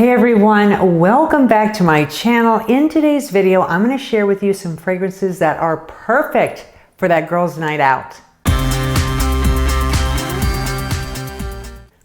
Hey everyone, welcome back to my channel. In today's video, I'm going to share with you some fragrances that are perfect for that girls' night out.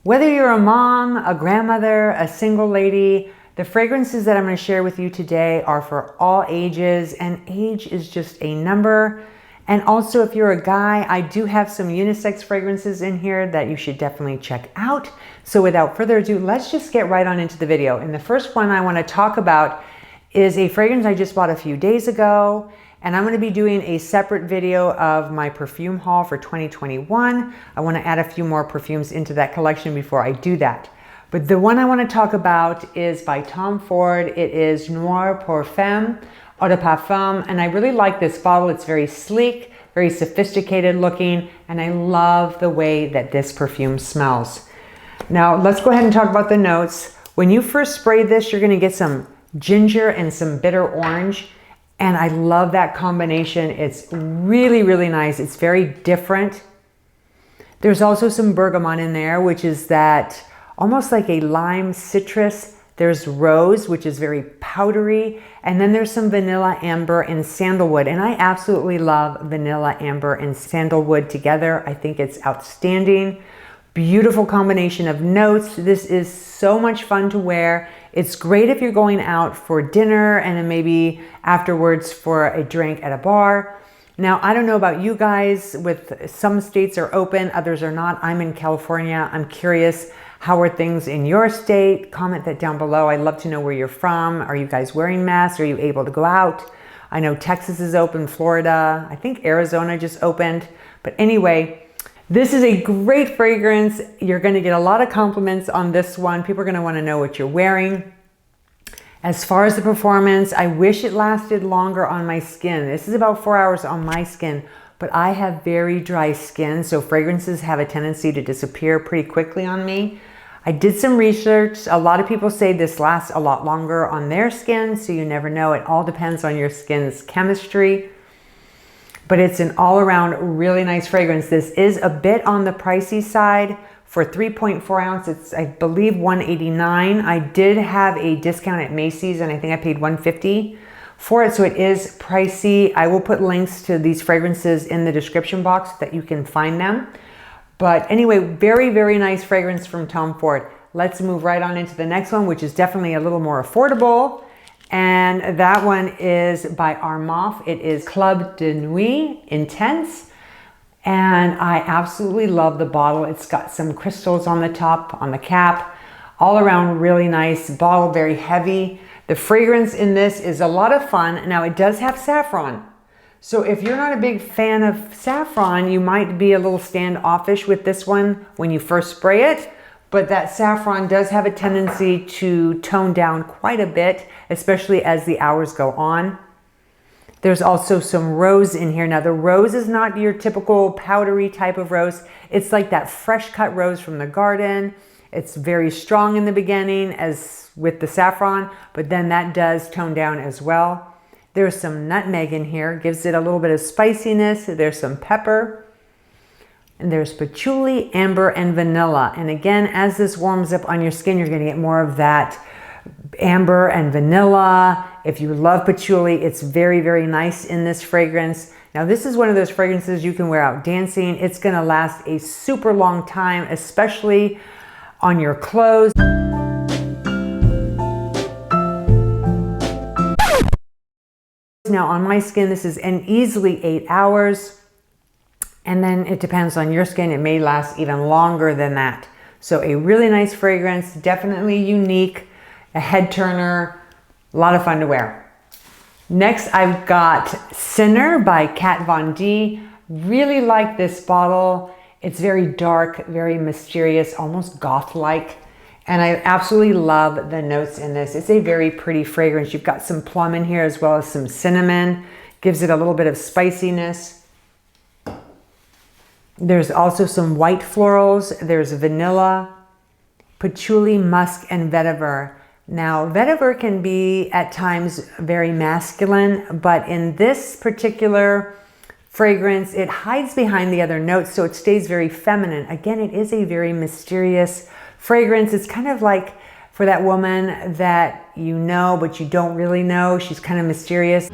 Whether you're a mom, a grandmother, a single lady, the fragrances that I'm going to share with you today are for all ages, and age is just a number. And also, if you're a guy, I do have some unisex fragrances in here that you should definitely check out. So without further ado, let's just get right on into the video. And the first one I want to talk about is a fragrance I just bought a few days ago. And I'm going to be doing a separate video of my perfume haul for 2021. I want to add a few more perfumes into that collection before I do that. But the one I want to talk about is by Tom Ford. It is Noir pour Femme, Eau de Parfum, and I really like this bottle. It's very sleek, very sophisticated looking, and I love the way that this perfume smells. Now let's go ahead and talk about the notes. When you first spray this, you're gonna get some ginger and some bitter orange, and I love that combination. It's really, really nice. It's very different. There's also some bergamot in there, which is that almost like a lime citrus. There's rose, which is very powdery, and then there's some vanilla, amber, and sandalwood. And I absolutely love vanilla, amber, and sandalwood together. I think it's outstanding. Beautiful combination of notes. This is so much fun to wear. It's great if you're going out for dinner and then maybe afterwards for a drink at a bar. Now, I don't know about you guys, with some states are open, others are not. I'm in California. I'm curious, how are things in your state? Comment that down below. I'd love to know where you're from. Are you guys wearing masks? Are you able to go out? I know Texas is open, Florida. I think Arizona just opened. But anyway, this is a great fragrance. You're going to get a lot of compliments on this one. People are going to want to know what you're wearing. As far as the performance, I wish it lasted longer on my skin. This is about 4 hours on my skin, but I have very dry skin, so fragrances have a tendency to disappear pretty quickly on me. I did some research. A lot of people say this lasts a lot longer on their skin, so you never know. It all depends on your skin's chemistry. But it's an all-around really nice fragrance. This is a bit on the pricey side. For 3.4 ounce, it's, I believe, $189. I did have a discount at Macy's, and I think I paid $150 for it, so it is pricey. I will put links to these fragrances in the description box so that you can find them. But anyway, very, very nice fragrance from Tom Ford. Let's move right on into the next one, which is definitely a little more affordable. And that one is by ARMAF. It is Club de Nuit Intense. And I absolutely love the bottle. It's got some crystals on the top, on the cap. All around really nice bottle, very heavy. The fragrance in this is a lot of fun. Now it does have saffron. So if you're not a big fan of saffron, you might be a little standoffish with this one when you first spray it. But that saffron does have a tendency to tone down quite a bit, especially as the hours go on. There's also some rose in here. Now the rose is not your typical powdery type of rose. It's like that fresh cut rose from the garden. It's very strong in the beginning as with the saffron, but then that does tone down as well. There's some nutmeg in here, gives it a little bit of spiciness. There's some pepper. And there's patchouli, amber, and vanilla. And again, as this warms up on your skin, you're gonna get more of that amber and vanilla. If you love patchouli, it's very, very nice in this fragrance. Now, this is one of those fragrances you can wear out dancing. It's gonna last a super long time, especially on your clothes. Now on my skin, this is an easily 8 hours. And then it depends on your skin. It may last even longer than that. So a really nice fragrance, definitely unique, a head turner, a lot of fun to wear. Next, I've got Sinner by Kat Von D. Really like this bottle. It's very dark, very mysterious, almost goth-like. And I absolutely love the notes in this. It's a very pretty fragrance. You've got some plum in here as well as some cinnamon. Gives it a little bit of spiciness. There's also some white florals. There's vanilla, patchouli, musk, and vetiver. Now, vetiver can be at times very masculine, but in this particular fragrance, it hides behind the other notes, so it stays very feminine. Again, it is a very mysterious fragrance. It's kind of like for that woman that you know, but you don't really know. She's kind of mysterious.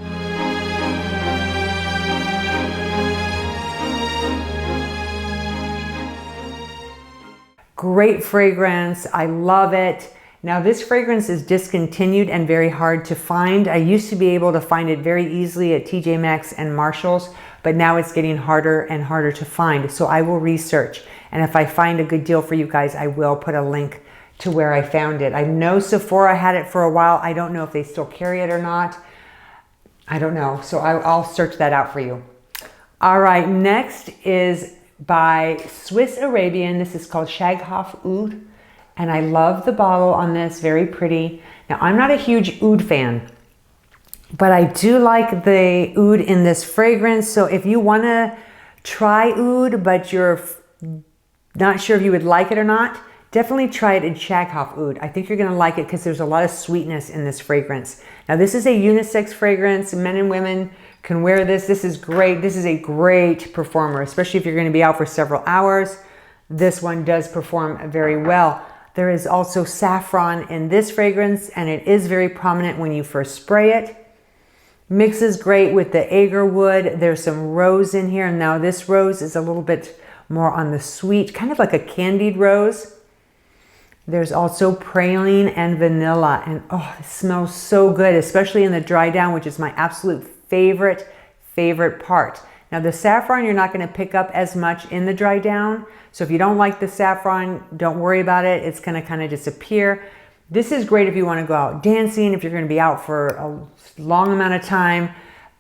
Great fragrance, I love it. Now this fragrance is discontinued and very hard to find. I used to be able to find it very easily at TJ Maxx and Marshalls, but now it's getting harder and harder to find. So I will research, and if I find a good deal for you guys, I will put a link to where I found it. I know Sephora had it for a while. I don't know if they still carry it or not. I don't know, so I'll search that out for you. All right, next is by Swiss Arabian. This is called SHAGHAF Oud. And I love the bottle on this, very pretty. Now, I'm not a huge oud fan, but I do like the oud in this fragrance. So if you want to try oud, but you're not sure if you would like it or not, definitely try it in SHAGHAF Oud. I think you're going to like it because there's a lot of sweetness in this fragrance. Now, this is a unisex fragrance. Men and women can wear this. This is great. This is a great performer, especially if you're going to be out for several hours. This one does perform very well. There is also saffron in this fragrance, and it is very prominent when you first spray it. Mixes great with the agar wood. There's some rose in here. Now this rose is a little bit more on the sweet, kind of like a candied rose. There's also praline and vanilla, and oh, it smells so good, especially in the dry down, which is my absolute favorite part. Now the saffron, you're not going to pick up as much in the dry down. So if you don't like the saffron, don't worry about it. It's going to kind of disappear. This is great if you want to go out dancing, if you're going to be out for a long amount of time.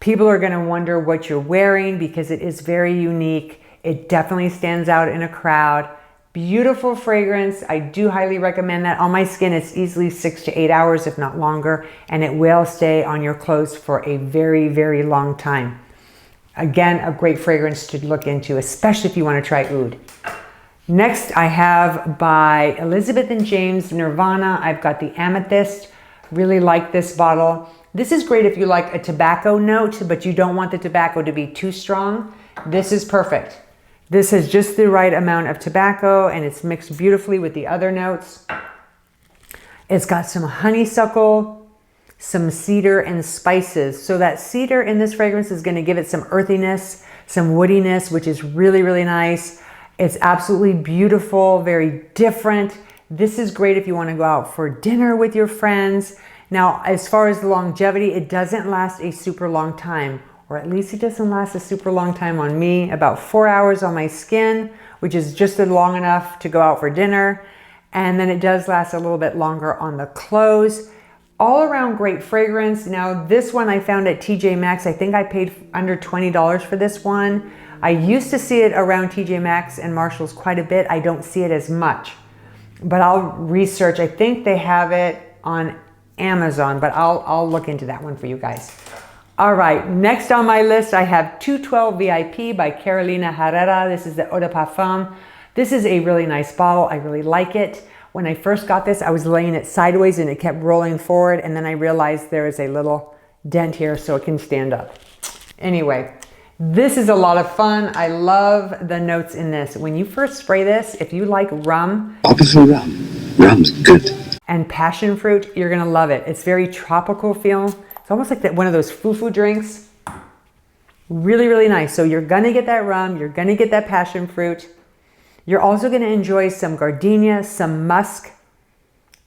People are going to wonder what you're wearing because it is very unique. It definitely stands out in a crowd. Beautiful fragrance. I do highly recommend that. On my skin, it's easily 6 to 8 hours, if not longer, and it will stay on your clothes for a very, very long time. Again, a great fragrance to look into, especially if you want to try oud. Next, I have by Elizabeth & James Nirvana. I've got the Amethyst. Really like this bottle. This is great if you like a tobacco note, but you don't want the tobacco to be too strong. This is perfect. This has just the right amount of tobacco, and it's mixed beautifully with the other notes. It's got some honeysuckle, some cedar, and spices. So that cedar in this fragrance is going to give it some earthiness, some woodiness, which is really, really nice. It's absolutely beautiful, very different. This is great if you want to go out for dinner with your friends. Now, as far as the longevity, it doesn't last a super long time, or at least it doesn't last a super long time on me. About 4 hours on my skin, which is just long enough to go out for dinner. And then it does last a little bit longer on the clothes. All around great fragrance. Now, this one I found at TJ Maxx. I think I paid under $20 for this one. I used to see it around TJ Maxx and Marshalls quite a bit. I don't see it as much, but I'll research. I think they have it on Amazon, but I'll look into that one for you guys. All right, next on my list, I have 212 VIP by Carolina Herrera. This is the Eau de Parfum. This is a really nice bottle. I really like it. When I first got this, I was laying it sideways and it kept rolling forward, and then I realized there is a little dent here so it can stand up. Anyway, this is a lot of fun. I love the notes in this. When you first spray this, if you like rum, obviously rum's good, and passion fruit, you're gonna love it. It's very tropical feel. It's almost like one of those foo-foo drinks. Really, really nice. So you're gonna get that rum, you're gonna get that passion fruit. You're also gonna enjoy some gardenia, some musk,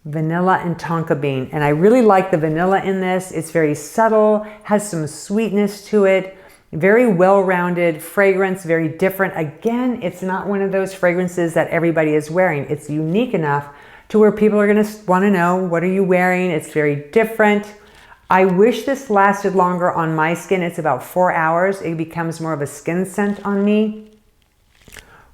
vanilla, and tonka bean. And I really like the vanilla in this. It's very subtle, has some sweetness to it. Very well-rounded fragrance, very different. Again, it's not one of those fragrances that everybody is wearing. It's unique enough to where people are gonna wanna know, what are you wearing? It's very different. I wish this lasted longer on my skin. It's about 4 hours. It becomes more of a skin scent on me.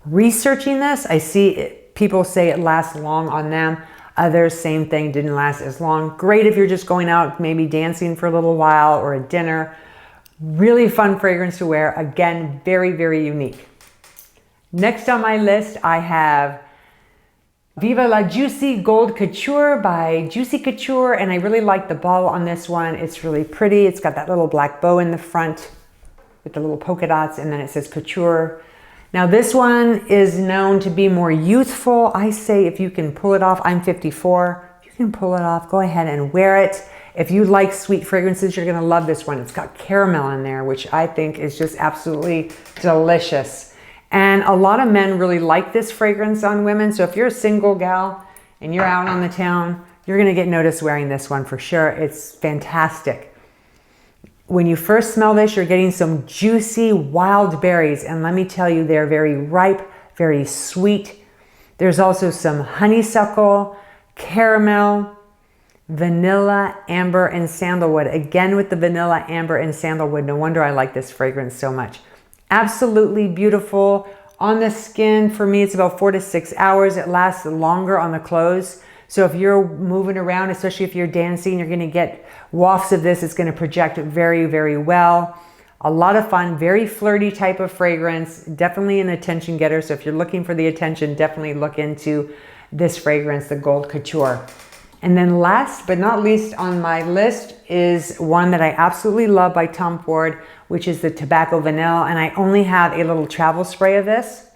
Researching this, I see people say it lasts long on them. Others, same thing, didn't last as long. Great if you're just going out, maybe dancing for a little while or a dinner. Really fun fragrance to wear. Again, very, very unique. Next on my list, I have Viva La Juicy Gold Couture by Juicy Couture, and I really like the bottle on this one. It's really pretty. It's got that little black bow in the front with the little polka dots, and then it says Couture. Now this one is known to be more youthful. I say if you can pull it off, I'm 54. If you can pull it off. Go ahead and wear it. If you like sweet fragrances, you're gonna love this one. It's got caramel in there, which I think is just absolutely delicious. And a lot of men really like this fragrance on women. So if you're a single gal and you're out on the town, you're gonna get noticed wearing this one for sure. It's fantastic. When you first smell this, you're getting some juicy wild berries. And let me tell you, they're very ripe, very sweet. There's also some honeysuckle, caramel, vanilla, amber, and sandalwood. Again, with the vanilla, amber, and sandalwood. No wonder I like this fragrance so much. Absolutely beautiful on the skin. For me, it's about 4 to 6 hours. It lasts longer on the clothes. So if you're moving around, especially if you're dancing, you're gonna get wafts of this. It's gonna project very, very well. A lot of fun, very flirty type of fragrance. Definitely an attention getter. So if you're looking for the attention, definitely look into this fragrance, the Gold Couture. And then last but not least on my list is one that I absolutely love by Tom Ford, which is the Tobacco Vanille. And I only have a little travel spray of this.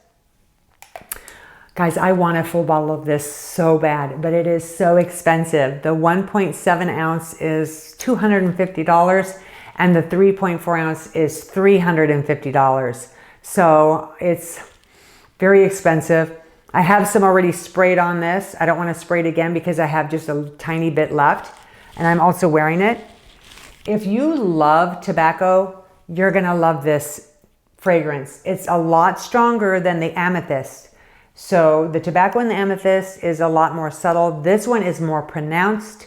Guys, I want a full bottle of this so bad, but it is so expensive. The 1.7 ounce is $250 and the 3.4 ounce is $350. So it's very expensive. I have some already sprayed on this. I don't want to spray it again because I have just a tiny bit left and I'm also wearing it. If you love tobacco, you're gonna love this fragrance. It's a lot stronger than the Amethyst. So the tobacco in the Amethyst is a lot more subtle. This one is more pronounced.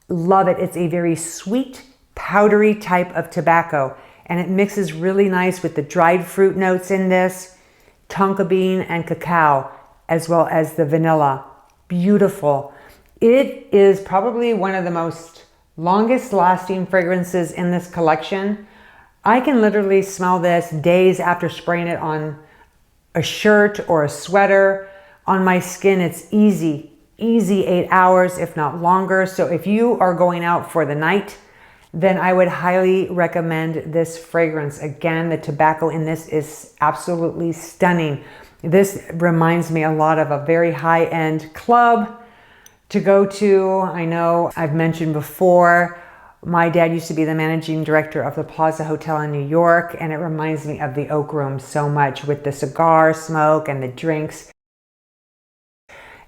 Love it. It's a very sweet, powdery type of tobacco. And it mixes really nice with the dried fruit notes in this, tonka bean and cacao, as well as the vanilla. Beautiful. It is probably one of the most longest lasting fragrances in this collection. I can literally smell this days after spraying it on a shirt or a sweater. On my skin, it's easy 8 hours, if not longer. So if you are going out for the night, then I would highly recommend this fragrance. Again, the tobacco in this is absolutely stunning. This reminds me a lot of a very high-end club to go to. I know I've mentioned before, my dad used to be the managing director of the Plaza Hotel in New York, and it reminds me of the Oak Room so much with the cigar smoke and the drinks.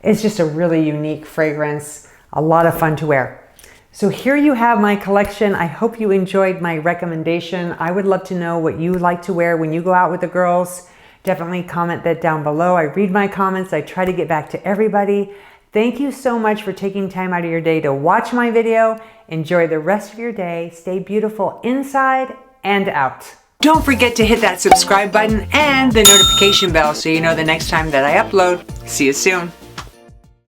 It's just a really unique fragrance, a lot of fun to wear. So here you have my collection. I hope you enjoyed my recommendation. I would love to know what you like to wear when you go out with the girls. Definitely comment that down below. I read my comments. I try to get back to everybody. Thank you so much for taking time out of your day to watch my video. Enjoy the rest of your day. Stay beautiful inside and out. Don't forget to hit that subscribe button and the notification bell so you know the next time that I upload. See you soon.